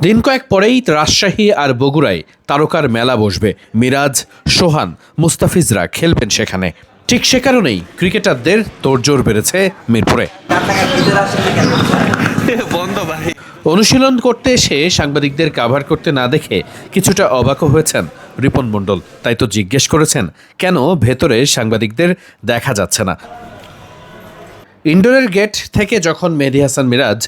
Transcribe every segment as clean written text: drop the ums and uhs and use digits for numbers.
দিন কয়েক পরেই রাজশাহী আর বগুড়ায় তারকার মেলা বসবে। মিরাজ, সোহান, মুস্তাফিজরা খেলবেন সেখানে। ঠিক সে কারণেই ক্রিকেটারদের তোড়জোড় বেড়েছে মিরপুরে। অনুশীলন করতে এসে সাংবাদিকদের কাভার করতে না দেখে কিছুটা অবাকও হয়েছেন রিপন মণ্ডল। তাই তো জিজ্ঞেস করেছেন কেন ভেতরে সাংবাদিকদের দেখা যাচ্ছে না। ইনডোরের গেট থেকে যখন মেহেদী হাসান মিরাজ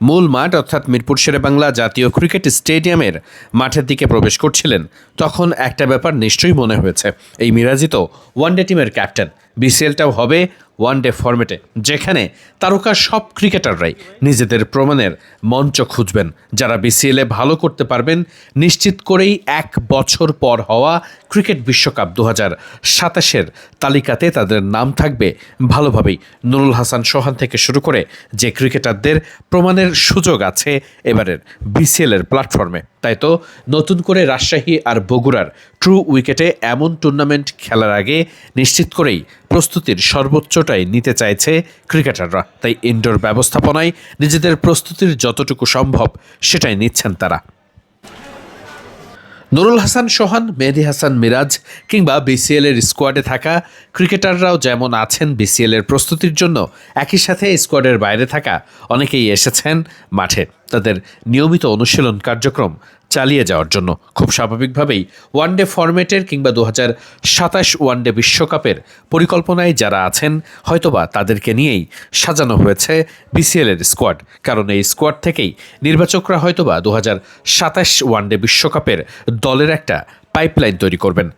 মূল মাঠ অর্থাৎ মিরপুর শেরেবাংলা জাতীয় ক্রিকেট স্টেডিয়ামের মাঠের দিকে প্রবেশ করছিলেন, তখন একটা ব্যাপার নিশ্চয়ই মনে হয়েছে, এই মিরাজই তো ওয়ানডে টিমের ক্যাপ্টেন। বিসিএলটাও হবে ওয়ানডে ফরম্যাটে, যেখানে তারকা সব ক্রিকেটাররাই নিজেদের প্রমাণের মঞ্চ খুঁজবেন। যারা বিসিএলে ভালো করতে পারবেন নিশ্চিত করেই 1 বছর পর হওয়া ক্রিকেট বিশ্বকাপ 2027-এর তালিকাতে তাদের নাম থাকবে ভালোভাবেই। নুরুল হাসান সোহান থেকে শুরু করে যে ক্রিকেটারদের প্রমাণের সুযোগ আছে এবারের বিসিএলের প্ল্যাটফর্মে। তাই তো নতুন করে রাজশাহী আর বগুড়ার ট্রু উইকেটে এমন টুর্নামেন্ট খেলার আগে নিশ্চিত করেই প্রস্তুতির সর্বোচ্চটাই নিতে চাইছে ক্রিকেটাররা। তাই ইনডোর ব্যবস্থাপনায় নিজেদের প্রস্তুতির যতটুকু সম্ভব সেটাই নিচ্ছেন তারা। নুরুল হাসান সোহান, মেহেদী হাসান মিরাজ কিংবা বিসিএলের স্কোয়াডে থাকা ক্রিকেটাররাও যেমন আছেন বিসিএলের প্রস্তুতির জন্য, একই সাথে স্কোয়াডের বাইরে থাকা অনেকেই এসেছেন মাঠে তাদের নিয়মিত অনুশীলন কার্যক্রম চালিয়ে যাওয়ার জন্য। খুব স্বাভাবিকভাবেই ওয়ানডে ফরম্যাটের কিংবা 2027 ওয়ানডে বিশ্বকাপের পরিকল্পনায় যারা আছেন হয়তোবা তাদেরকে নিয়েই সাজানো হয়েছে বিসিএলের স্কোয়াড। কারণ এই স্কোয়াড থেকেই নির্বাচকরা হয়তোবা 2027 ওয়ানডে বিশ্বকাপের দলের একটা পাইপলাইন তৈরি করবেন।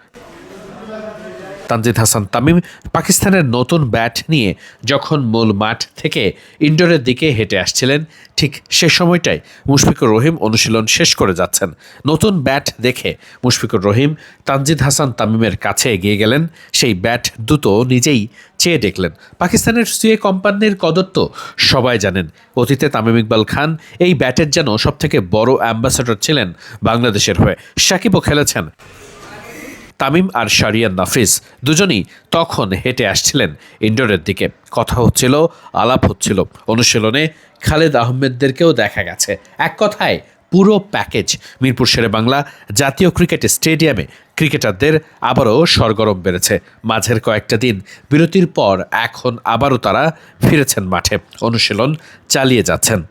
তানজিদ হাসান তামিম পাকিস্তানের নতুন ব্যাট নিয়ে যখন মূল মাঠ থেকে ইনডোরের দিকে হেঁটে আসছিলেন, ঠিক সে সময়টাই মুশফিকুর রহিম অনুশীলন শেষ করে যাচ্ছেন। নতুন ব্যাট দেখে মুশফিকুর রহিম তানজিদ হাসান তামিমের কাছে এগিয়ে গেলেন, সেই ব্যাট দুটো নিজেই চেয়ে দেখলেন। পাকিস্তানের সিএ কোম্পানির কদর তো সবাই জানেন। অতীতে তামিম ইকবাল খান এই ব্যাটের যেন সবথেকে বড় অ্যাম্বাসেডর ছিলেন বাংলাদেশের হয়ে। সাকিবও খেলেছেন। তামিম আর শারিয়ান নাফিস দুজনই তখন হেঁটে আসছিলেন ইনডোরের দিকে। কথা হচ্ছিল, আলাপ হচ্ছিল। অনুশীলনে খালেদ আহমেদদেরকেও দেখা গেছে। এক কথায় পুরো প্যাকেজ। মিরপুর শেরেবাংলা জাতীয় ক্রিকেট স্টেডিয়ামে ক্রিকেটারদের আবারও সরগরম বেড়েছে। মাঝের কয়েকটা দিন বিরতির পর এখন আবারও তারা ফিরেছেন মাঠে, অনুশীলন চালিয়ে যাচ্ছেন।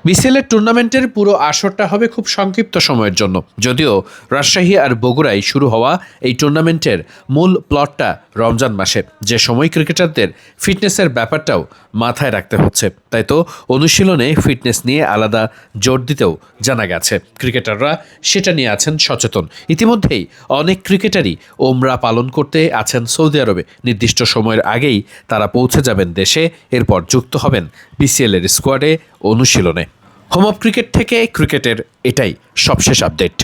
বিসিএলের টুর্নামেন্টের পুরো আসরটা হবে খুব সংক্ষিপ্ত সময়ের জন্য। যদিও রাজশাহী আর বগুড়ায় শুরু হওয়া এই টুর্নামেন্টের মূল প্লটটা রমজান মাসে, যে সময় ক্রিকেটারদের ফিটনেসের ব্যাপারটাও মাথায় রাখতে হচ্ছে। তাই তো অনুশীলনে ফিটনেস নিয়ে আলাদা জোর দিতেও জানা গেছে ক্রিকেটাররা সেটা নিয়ে আছেন সচেতন। ইতিমধ্যেই অনেক ক্রিকেটারই ওমরা পালন করতে আছেন সৌদি আরবে। নির্দিষ্ট সময়ের আগেই তারা পৌঁছে যাবেন দেশে, এরপর যুক্ত হবেন বিসিএলের স্কোয়াডে অনুশীলনে। হোম অফ ক্রিকেট থেকে ক্রিকেটের এটাই সবশেষ আপডেট।